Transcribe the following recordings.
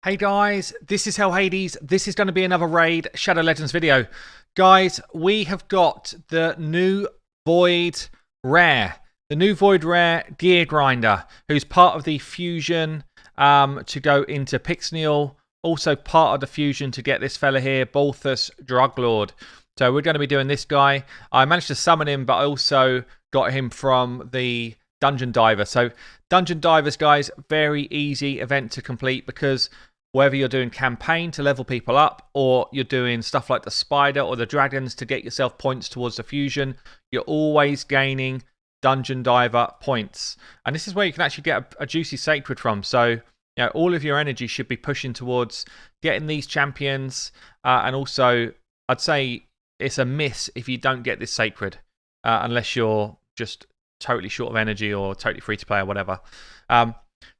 Hey guys, this is Hell Hades. This is going to be another Raid Shadow Legends video. Guys, we have got the new Void Rare. The new Void Rare Geargrinder, who's part of the fusion to go into Pyxniel. Also part of the fusion to get this fella here, Balthus Druglord. So we're going to be doing this guy. I managed to summon him, but I also got him from the Dungeon Diver. So Dungeon Divers, guys, very easy event to complete because whether you're doing campaign to level people up or you're doing stuff like the spider or the dragons to get yourself points towards the fusion, you're always gaining Dungeon Diver points. And this is where you can actually get a juicy sacred from. So, you know, all of your energy should be pushing towards getting these champions. And also, I'd say it's a miss if you don't get this sacred, unless you're just totally short of energy or totally free to play or whatever.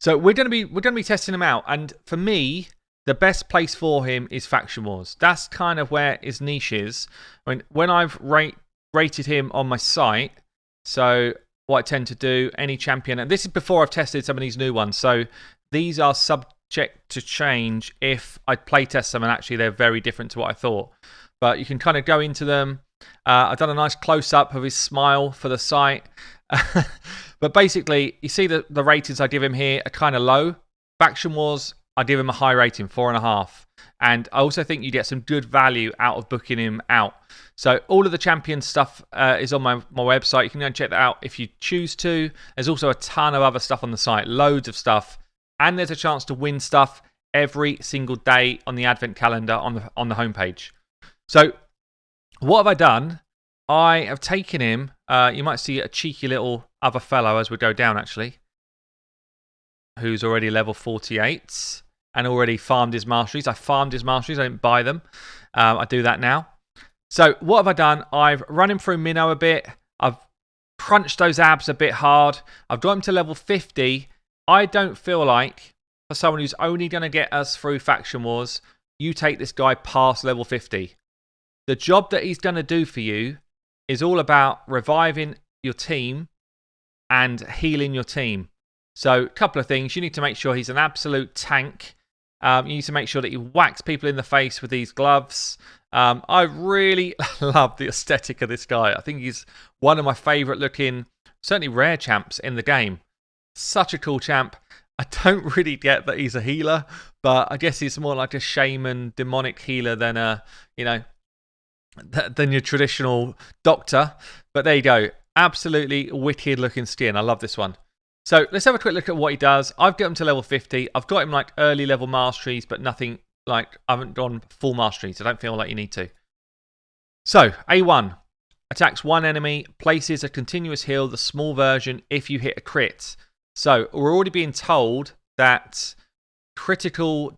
So we're going to be testing him out, and for me, the best place for him is Faction Wars. That's kind of where his niche is. I mean, when I've rated him on my site, so what I tend to do, any champion, and this is before I've tested some of these new ones. So these are subject to change if I playtest them, and actually they're very different to what I thought. But you can kind of go into them. I've done a nice close-up of his smile for the site. But basically, you see the ratings I give him here are kind of low. Faction Wars, I give him a high rating, 4.5. And I also think you get some good value out of booking him out. So all of the champion stuff is on my website. You can go and check that out if you choose to. There's also a ton of other stuff on the site, loads of stuff. And there's a chance to win stuff every single day on the advent calendar on the homepage. So what have I done? I have taken him. You might see a cheeky little other fellow as we go down, actually, who's already level 48 and already farmed his masteries. I farmed his masteries. I didn't buy them. I do that now. So what have I done? I've run him through Minnow a bit. I've crunched those abs a bit hard. I've got him to level 50. I don't feel like, for someone who's only going to get us through Faction Wars, you take this guy past level 50. The job that he's going to do for you is all about reviving your team and healing your team. So a couple of things. You need to make sure he's an absolute tank. You need to make sure that he whacks people in the face with these gloves. I really love the aesthetic of this guy. I think he's one of my favourite looking, certainly rare champs in the game. Such a cool champ. I don't really get that he's a healer, but I guess he's more like a shaman, demonic healer than than your traditional doctor. But there you go. Absolutely wicked looking skin. I love this one. So let's have a quick look at what he does. I've got him to level 50. I've got him like early level masteries, but nothing like, I haven't gone full masteries. I don't feel like you need to. So A1, attacks one enemy, places a continuous heal, the small version, if you hit a crit. So we're already being told that critical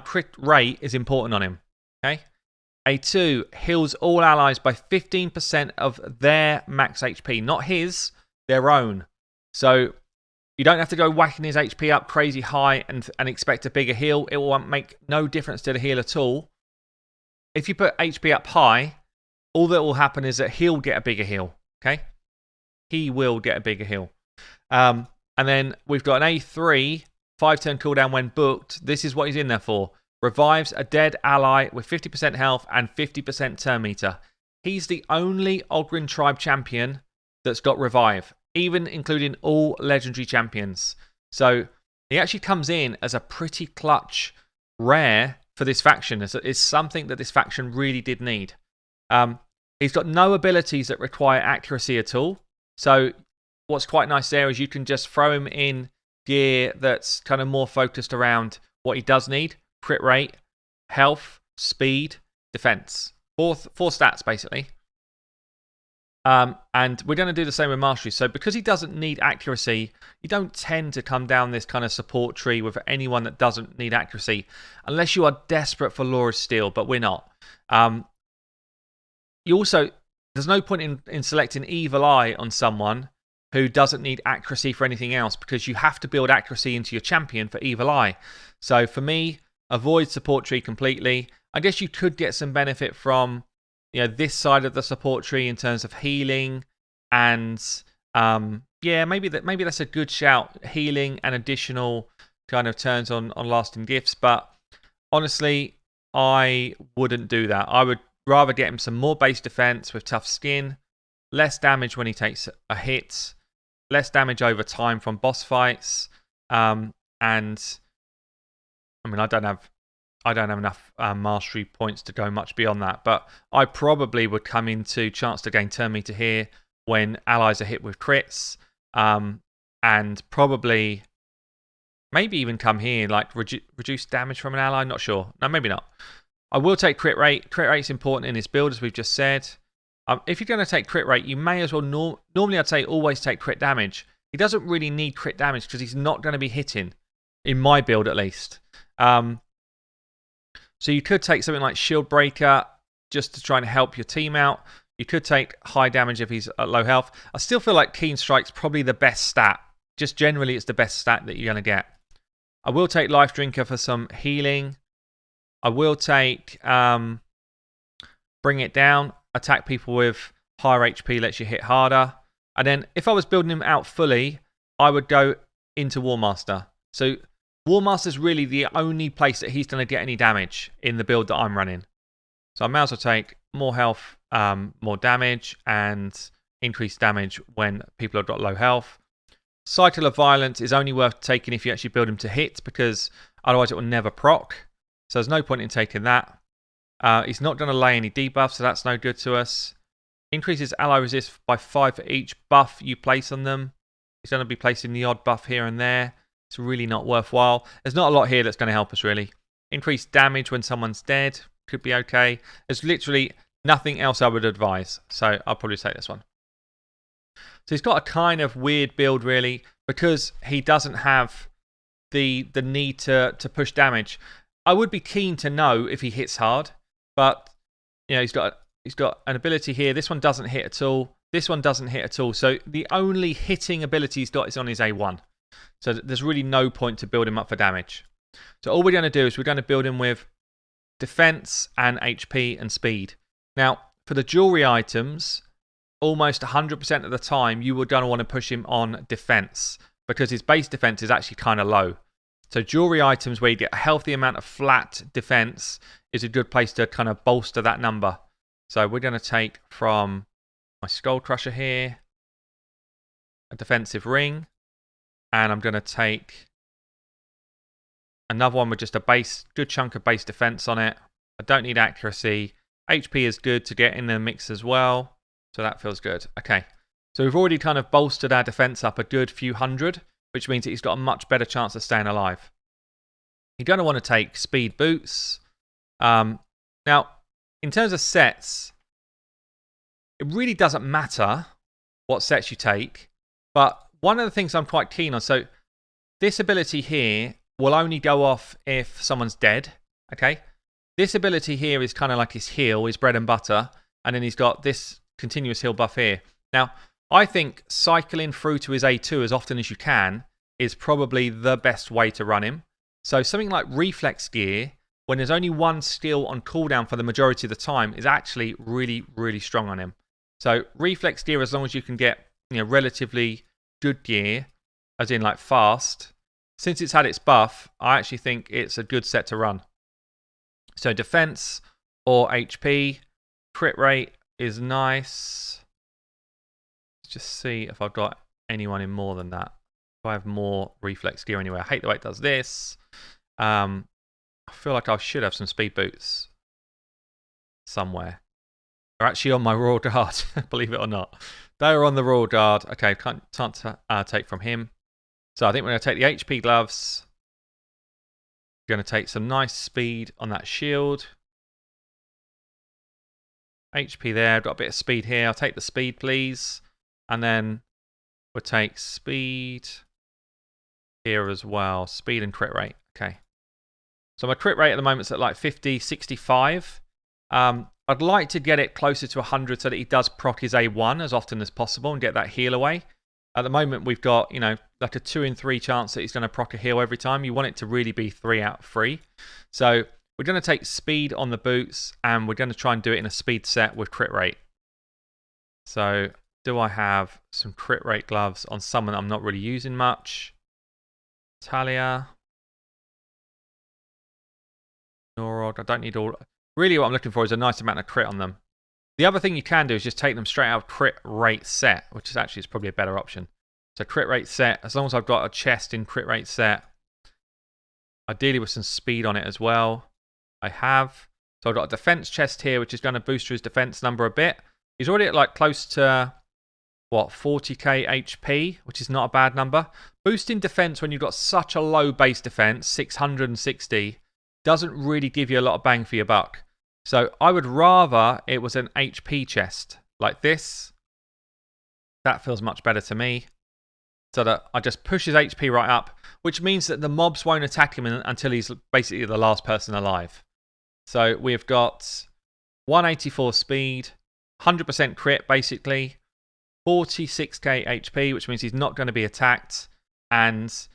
crit rate is important on him. Okay. A2 heals all allies by 15% of their max HP. Not his, their own. So you don't have to go whacking his HP up crazy high and expect a bigger heal. It will make no difference to the heal at all. If you put HP up high, all that will happen is that he'll get a bigger heal. Okay? He will get a bigger heal. And then we've got an A3, 5-turn cooldown when booked. This is what he's in there for. Revives a dead ally with 50% health and 50% turn meter. He's the only Ogryn tribe champion that's got revive, even including all legendary champions. So he actually comes in as a pretty clutch rare for this faction. It's something that this faction really did need. He's got no abilities that require accuracy at all. So what's quite nice there is you can just throw him in gear that's kind of more focused around what he does need. Crit rate, health, speed, defense. Four stats, basically. And we're going to do the same with mastery. So because he doesn't need accuracy, you don't tend to come down this kind of support tree with anyone that doesn't need accuracy, unless you are desperate for Law of Steel, but we're not. You also, there's no point in selecting Evil Eye on someone who doesn't need accuracy for anything else, because you have to build accuracy into your champion for Evil Eye. So for me, avoid support tree completely. I guess you could get some benefit from this side of the support tree in terms of healing and maybe that's a good shout. Healing and additional kind of turns on lasting gifts, but honestly, I wouldn't do that. I would rather get him some more base defense with tough skin, less damage when he takes a hit, less damage over time from boss fights, and I mean, I don't have enough mastery points to go much beyond that, but I probably would come into chance to gain turn meter here when allies are hit with crits, and probably maybe even come here like reduce damage from an ally. Not sure. No, maybe not. I will take crit rate. Crit rate's important in his build, as we've just said. If you're going to take crit rate, you may as well normally I'd say always take crit damage. He doesn't really need crit damage because he's not going to be hitting, in my build at least. So you could take something like Shield Breaker just to try and help your team out. You could take high damage if he's at low health. I still feel like Keen Strike's probably the best stat. Just generally, it's the best stat that you're going to get. I will take Life Drinker for some healing. I will take Bring It Down. Attack people with higher HP, lets you hit harder. And then if I was building him out fully, I would go into War Master. So War Master's really the only place that he's going to get any damage in the build that I'm running. So I may as well take more health, more damage, and increased damage when people have got low health. Cycle of Violence is only worth taking if you actually build him to hit, because otherwise it will never proc. So there's no point in taking that. He's not going to lay any debuffs, so that's no good to us. Increases ally resist by 5 for each buff you place on them. He's going to be placing the odd buff here and there. It's really not worthwhile. There's not a lot here that's going to help us, really. Increased damage when someone's dead could be okay. There's literally nothing else I would advise, so I'll probably take this one. So he's got a kind of weird build, really, because he doesn't have the need to push damage. I would be keen to know if he hits hard, but you know, he's got an ability here. This one doesn't hit at all. This one doesn't hit at all. So the only hitting ability he's got is on his A1. So there's really no point to build him up for damage. So all we're going to do is we're going to build him with defense and HP and speed. Now, for the jewelry items, almost 100% of the time, you would going to want to push him on defense because his base defense is actually kind of low. So jewelry items where you get a healthy amount of flat defense is a good place to kind of bolster that number. So we're going to take from my Skull Crusher here a defensive ring. And I'm going to take another one with just a good chunk of base defense on it. I don't need accuracy. HP is good to get in the mix as well. So that feels good. Okay. So we've already kind of bolstered our defense up a good few hundred, which means that he's got a much better chance of staying alive. You're going to want to take speed boots. Now, in terms of sets, it really doesn't matter what sets you take, but one of the things I'm quite keen on, so this ability here will only go off if someone's dead, okay? This ability here is kind of like his heal, his bread and butter, and then he's got this continuous heal buff here. Now, I think cycling through to his A2 as often as you can is probably the best way to run him. So something like Reflex Gear, when there's only one skill on cooldown for the majority of the time, is actually really, really strong on him. So Reflex Gear, as long as you can get relatively good gear, as in like fast, since it's had its buff, I actually think it's a good set to run. So defense or HP, crit rate is nice. Let's just see if I've got anyone in more than that. If I have more reflex gear anyway. I hate the way it does this. I feel like I should have some speed boots somewhere. They're actually on my Royal Guard, believe it or not. They are on the Royal Guard. Okay, can't take from him. So I think we're going to take the HP gloves. We're going to take some nice speed on that shield. HP there, got a bit of speed here. I'll take the speed, please. And then we'll take speed here as well. Speed and crit rate. Okay. So my crit rate at the moment is at like 50, 65. I'd like to get it closer to 100 so that he does proc his A1 as often as possible and get that heal away. At the moment, we've got, like a 2 in 3 chance that he's going to proc a heal every time. You want it to really be 3 out of 3. So we're going to take speed on the boots, and we're going to try and do it in a speed set with crit rate. So do I have some crit rate gloves on someone I'm not really using much? Talia. Norod. I don't need all... Really what I'm looking for is a nice amount of crit on them. The other thing you can do is just take them straight out of crit rate set, which is actually probably a better option. So crit rate set, as long as I've got a chest in crit rate set, ideally with some speed on it as well. I have. So I've got a defense chest here, which is going to boost his defense number a bit. He's already at like close to, what, 40k HP, which is not a bad number. Boosting defense when you've got such a low base defense, 660, doesn't really give you a lot of bang for your buck. So I would rather it was an HP chest like this. That feels much better to me. So that I just push his HP right up, which means that the mobs won't attack him until he's basically the last person alive. So we've got 184 speed, 100% crit basically, 46k HP, which means he's not going to be attacked, and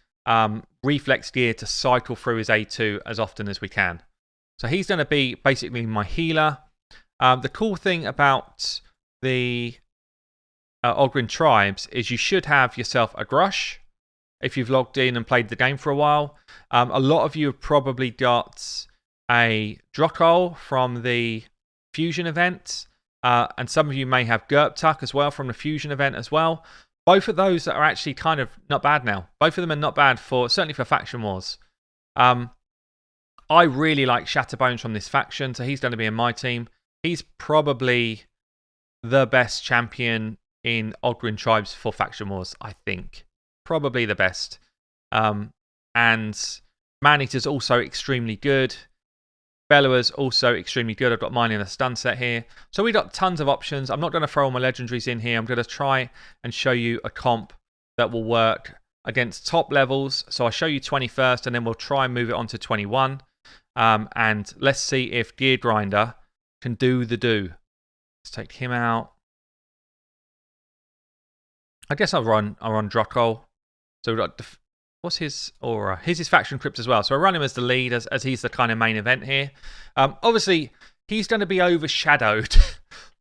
reflex gear to cycle through his A2 as often as we can. So he's going to be basically my healer. The cool thing about the Ogrin tribes is you should have yourself a Grush if you've logged in and played the game for a while. A lot of you have probably got a Drokol from the Fusion event, and some of you may have Gerptuk as well from the Fusion event as well. Both of those are actually kind of not bad now. Both of them are not bad certainly for Faction Wars. I really like Shatterbones from this faction, so he's going to be in my team. He's probably the best champion in Ogrin tribes for Faction Wars, I think. Probably the best. And Man-Eater's also extremely good. Bellower's also extremely good. I've got mine in a stun set here. So we got tons of options. I'm not going to throw all my legendaries in here. I'm going to try and show you a comp that will work against top levels. So I'll show you 20 first, and then we'll try and move it on to 21. And let's see if Geargrinder can do the do. Let's take him out. I guess I'll run Drokol. So we've got... What's his aura? Here's his faction crypt as well. So I run him as the lead, as he's the kind of main event here. Obviously, he's going to be overshadowed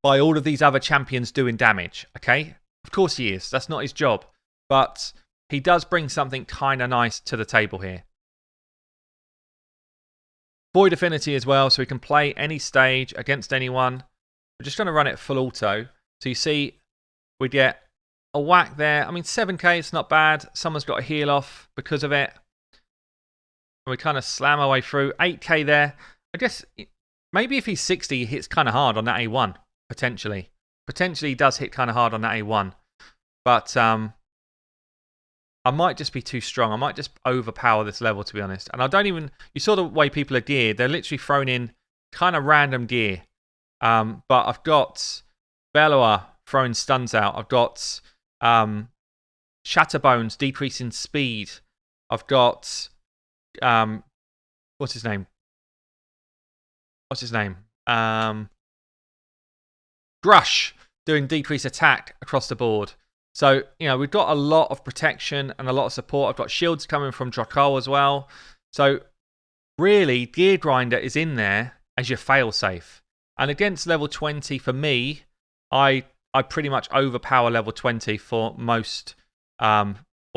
by all of these other champions doing damage, okay? Of course he is. That's not his job. But he does bring something kind of nice to the table here. Void Affinity as well, so he can play any stage against anyone. We're just going to run it full auto. So you see, we get a whack there. I mean, 7k, it's not bad. Someone's got a heal off because of it. And we kind of slam our way through. 8k there. I guess maybe if he's 60, he hits kind of hard on that A1, potentially. Potentially he does hit kind of hard on that A1. But I might just be too strong. I might just overpower this level, to be honest. And I don't even... You saw the way people are geared. They're literally thrown in kind of random gear. But I've got Bellower throwing stuns out. I've got Shatterbones decreasing speed. I've got... what's his name? Grush doing decreased attack across the board. So, you know, we've got a lot of protection and a lot of support. I've got shields coming from Drokol as well. So, really, Geargrinder is in there as your failsafe. And against level 20, for me, I pretty much overpower level 20 for most, or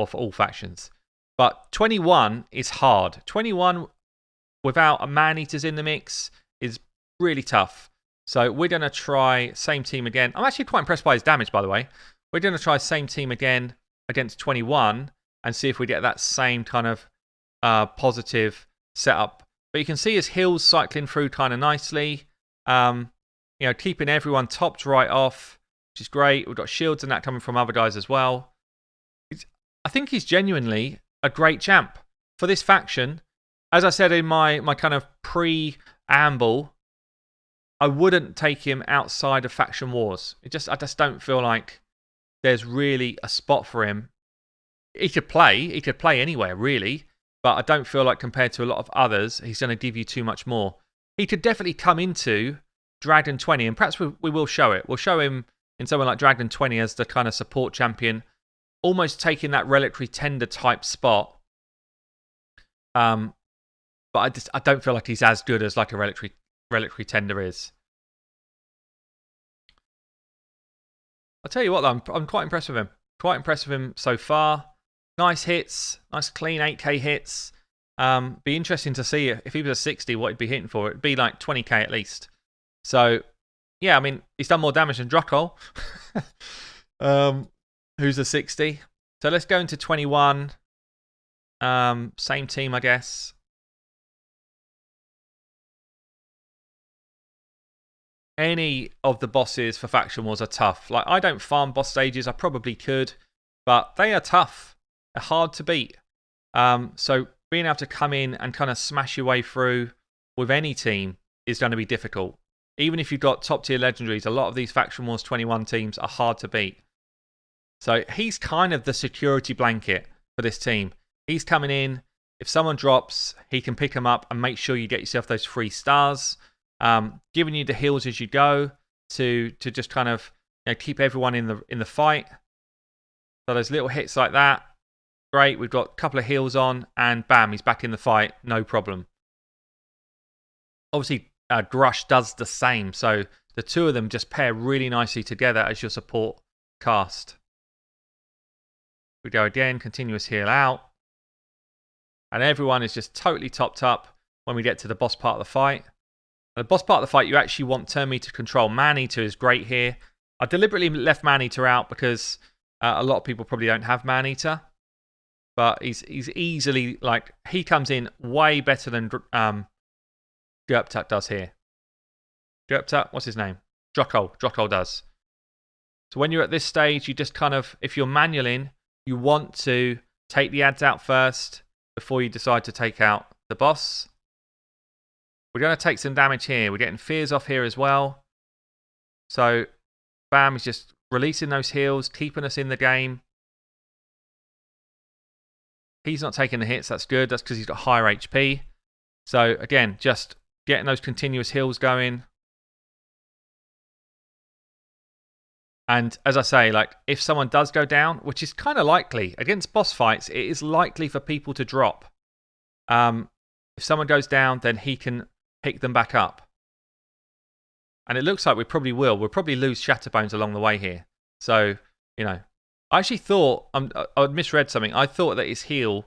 for all factions. But 21 is hard. 21 without a Man-Eaters in the mix is really tough. So, we're going to try same team again. I'm actually quite impressed by his damage, by the way. We're going to try same team again against 21 and see if we get that same kind of positive setup. But you can see his heals cycling through kind of nicely. You know, keeping everyone topped right off, which is great. We've got shields and that coming from other guys as well. I think he's genuinely a great champ for this faction. As I said in my kind of preamble, I wouldn't take him outside of Faction Wars. I just don't feel like there's really a spot for him. He could play anywhere, really, but I don't feel like compared to a lot of others, he's going to give you too much more. He could definitely come into Dragon 20, and perhaps we will show it. We'll show him in somewhere like Dragon 20 as the kind of support champion, almost taking that Reliquary Tender type spot. But I don't feel like he's as good as like a Reliquary Tender is. I'll tell you what, though, I'm quite impressed with him. Quite impressed with him so far. Nice hits, nice clean 8k hits. Be interesting to see if he was a 60, what he'd be hitting for. It'd be like 20k at least. So, yeah, I mean, he's done more damage than Drockel, who's a 60. So let's go into 21. Same team, I guess. Any of the bosses for Faction Wars are tough. Like, I don't farm boss stages. I probably could, but they are tough. They're hard to beat. So being able to come in and kind of smash your way through with any team is going to be difficult. Even if you've got top tier legendaries, a lot of these Faction Wars 21 teams are hard to beat. So he's kind of the security blanket for this team. He's coming in. If someone drops, he can pick them up and make sure you get yourself those 3 stars. Giving you the heals as you go to just kind of keep everyone in the fight. So those little hits like that, great. We've got a couple of heals on, and bam, he's back in the fight, no problem. Obviously, Grush does the same, so the two of them just pair really nicely together as your support cast. We go again, continuous heal out, and everyone is just totally topped up when we get to the boss part of the fight. The boss part of the fight, you actually want turn meter control. Man-Eater is great here. I deliberately left Man-Eater out because a lot of people probably don't have Man-Eater. But he's easily, like, he comes in way better than Gerptuk does here. Gerptuk, what's his name? Drockel does. So when you're at this stage, you just kind of, if you're manualing, you want to take the ads out first before you decide to take out the boss. We're going to take some damage here. We're getting fears off here as well. So, bam, he's just releasing those heals, keeping us in the game. He's not taking the hits. That's good. That's because he's got higher HP. So, again, just getting those continuous heals going. And as I say, like, if someone does go down, which is kind of likely, against boss fights, it is likely for people to drop. If someone goes down, then he can pick them back up. And it looks like we probably will. We'll probably lose Shatterbones along the way here. So, I actually thought, I misread something. I thought that his heal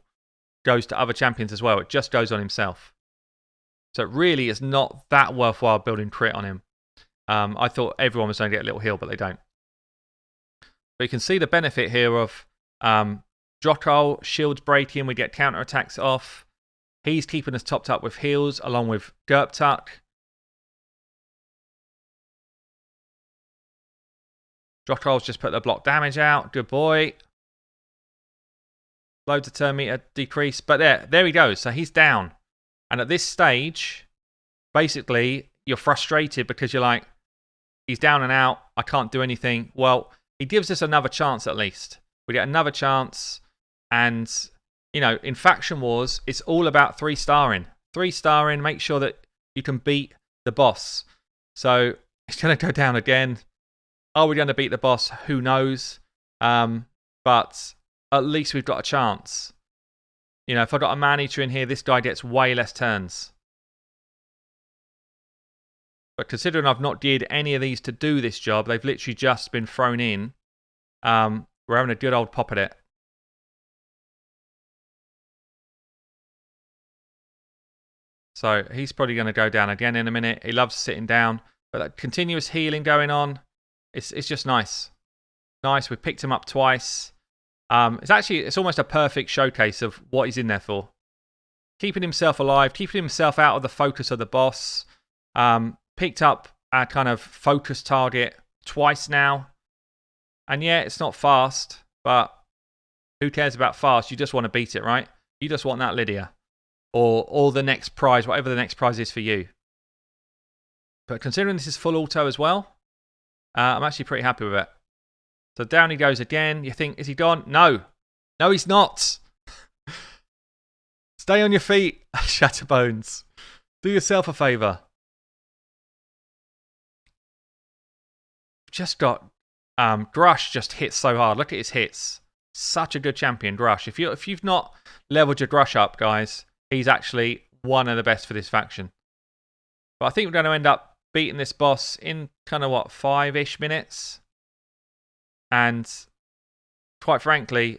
goes to other champions as well. It just goes on himself. So it really is not that worthwhile building crit on him. I thought everyone was going to get a little heal, but they don't. But you can see the benefit here of Drockel, shields breaking, we get counterattacks off. He's keeping us topped up with heals, along with Gerptuk. Drockel's just put the block damage out. Good boy. Loads of turn meter decrease. But there he goes. So he's down. And at this stage, basically, you're frustrated because you're like, he's down and out. I can't do anything. Well, he gives us another chance at least. We get another chance. And in Faction Wars, it's all about 3-starring. 3-starring, make sure that you can beat the boss. So he's going to go down again. Are we going to beat the boss? Who knows? But at least we've got a chance. If I've got a Man-Eater in here, this guy gets way less turns. But considering I've not geared any of these to do this job, they've literally just been thrown in. We're having a good old pop at it. So he's probably going to go down again in a minute. He loves sitting down. But that continuous healing going on, it's just nice. Nice. We picked him up twice. It's almost a perfect showcase of what he's in there for. Keeping himself alive, keeping himself out of the focus of the boss. Picked up our kind of focus target twice now. And yeah, it's not fast, but who cares about fast? You just want to beat it, right? You just want that Lydia. Or the next prize, whatever the next prize is for you. But considering this is full auto as well, I'm actually pretty happy with it. So down he goes again. You think, is he gone? No. No, he's not. Stay on your feet, Shatterbones. Do yourself a favour. Just got... Grush just hits so hard. Look at his hits. Such a good champion, Grush. If you've not leveled your Grush up, guys, he's actually one of the best for this faction. But I think we're going to end up beating this boss in kind of, 5-ish minutes? And quite frankly,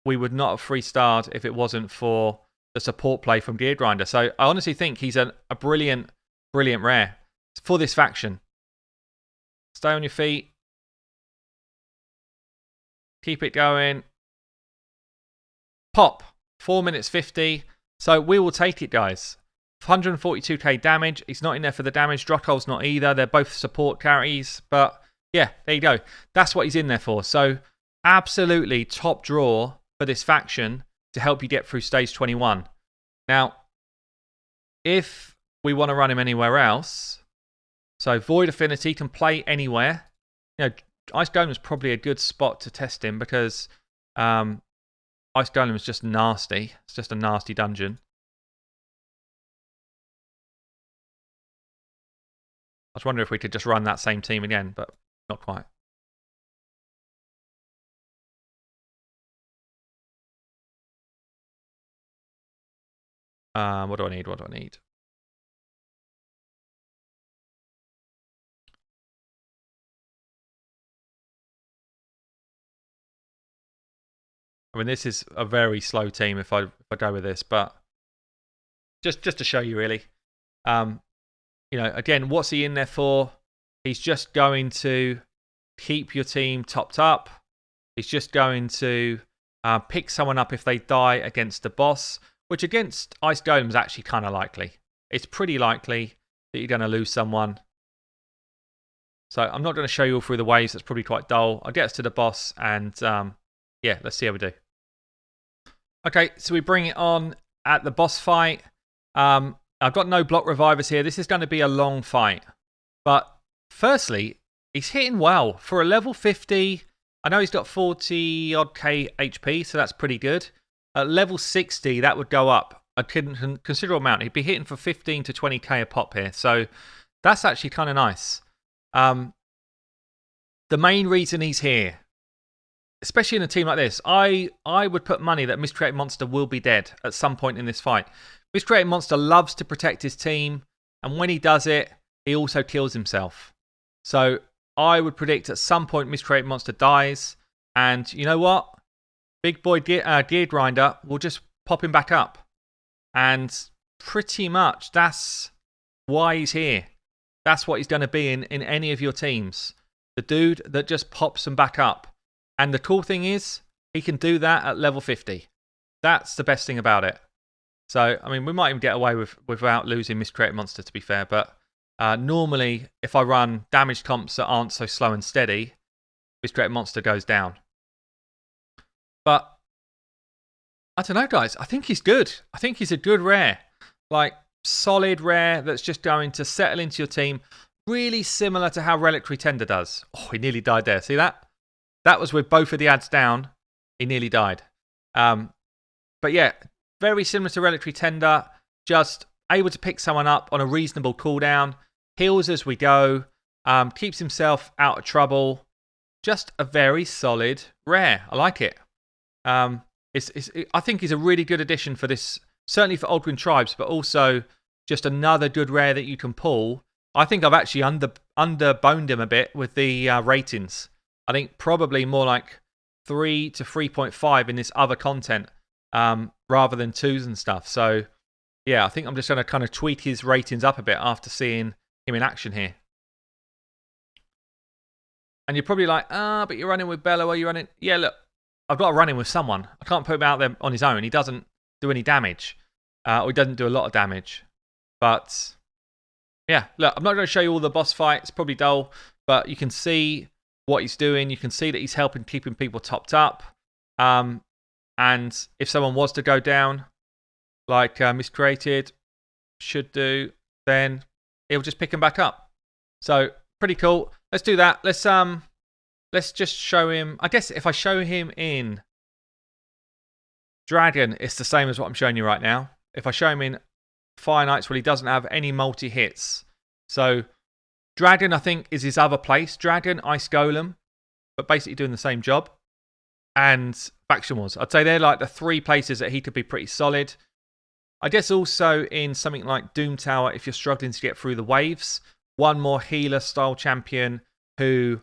we would not have 3-starred if it wasn't for the support play from Geargrinder. So I honestly think he's a brilliant, brilliant rare for this faction. Stay on your feet. Keep it going. Pop. 4 minutes 50. So we will take it, guys. 142k damage. He's not in there for the damage. Drotol's not either. They're both support carries. But yeah, there you go. That's what he's in there for. So absolutely top draw for this faction to help you get through stage 21. Now, if we want to run him anywhere else, so Void Affinity can play anywhere. You know, Ice Golem is probably a good spot to test him because Ice Golem is just nasty. It's just a nasty dungeon. I was wondering if we could just run that same team again, but not quite. What do I need? What do I need? I mean, this is a very slow team if I go with this, but just to show you really. You know, again, what's he in there for? He's just going to keep your team topped up. He's just going to pick someone up if they die against the boss, which against Ice Golem is actually kind of likely. It's pretty likely that you're going to lose someone. So I'm not going to show you all through the waves. That's probably quite dull. I'll get us to the boss and yeah, let's see how we do. Okay, so we bring it on at the boss fight. I've got no block revivers here. This is going to be a long fight. But firstly, he's hitting well. For a level 50, I know he's got 40 odd K HP, so that's pretty good. At level 60, that would go up a considerable amount. He'd be hitting for 15 to 20k a pop here. So that's actually kind of nice. The main reason he's here, especially in a team like this, I would put money that Miscreated Monster will be dead at some point in this fight. Miscreated Monster loves to protect his team, and when he does it, he also kills himself. So I would predict at some point Miscreated Monster dies, and you know what? Big boy Geargrinder will just pop him back up. And pretty much that's why he's here. That's what he's going to be in any of your teams. The dude that just pops them back up. And the cool thing is, he can do that at level 50. That's the best thing about it. So, I mean, we might even get away without losing Miscreated Monster, to be fair. But normally, if I run damage comps that aren't so slow and steady, Miscreated Monster goes down. But, I don't know, guys. I think he's good. I think he's a good rare. Like, solid rare that's just going to settle into your team. Really similar to how Reliquary Tender does. Oh, he nearly died there. See that? That was with both of the ads down. He nearly died. But yeah, very similar to Reliquary Tender. Just able to pick someone up on a reasonable cooldown. Heals as we go. Keeps himself out of trouble. Just a very solid rare. I like it. I think he's a really good addition for this. Certainly for Oldgrim Tribes, but also just another good rare that you can pull. I think I've actually underboned him a bit with the ratings. I think probably more like 3 to 3.5 in this other content rather than 2s and stuff. So, yeah, I think I'm just going to kind of tweak his ratings up a bit after seeing him in action here. And you're probably like, but you're running with Bello, are you running? Yeah, look, I've got to run him with someone. I can't put him out there on his own. He doesn't do any damage. Or he doesn't do a lot of damage. But, yeah, look, I'm not going to show you all the boss fight. It's probably dull. But you can see what he's doing. You can see that he's helping keeping people topped up. And if someone was to go down, like Miscreated should do, then he'll just pick him back up. So, pretty cool. Let's do that. Let's just show him. I guess if I show him in Dragon, it's the same as what I'm showing you right now. If I show him in Fire Knights, well, he doesn't have any multi-hits. So, Dragon, I think, is his other place. Dragon, Ice Golem, but basically doing the same job. And Faction Wars. I'd say they're like the 3 places that he could be pretty solid. I guess also in something like Doom Tower, if you're struggling to get through the waves, one more healer-style champion who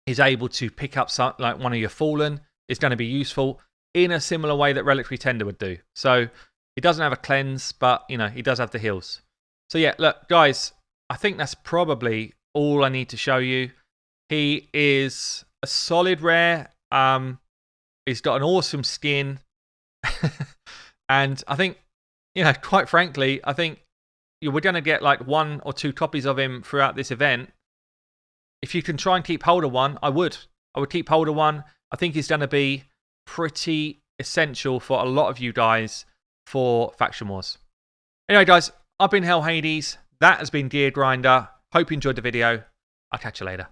is able to pick up like one of your Fallen is going to be useful in a similar way that Reliquary Tender would do. So, He doesn't have a cleanse, but, you know, he does have the heals. So, yeah, look, guys, I think that's probably all I need to show you. He is a solid rare. He's got an awesome skin. And I think, you know, quite frankly, I think we're going to get like 1 or 2 copies of him throughout this event. If you can try and keep hold of one, I would. I would keep hold of one. I think he's going to be pretty essential for a lot of you guys for Faction Wars. Anyway, guys, I've been Hell Hades. That has been Geargrinder. Hope you enjoyed the video. I'll catch you later.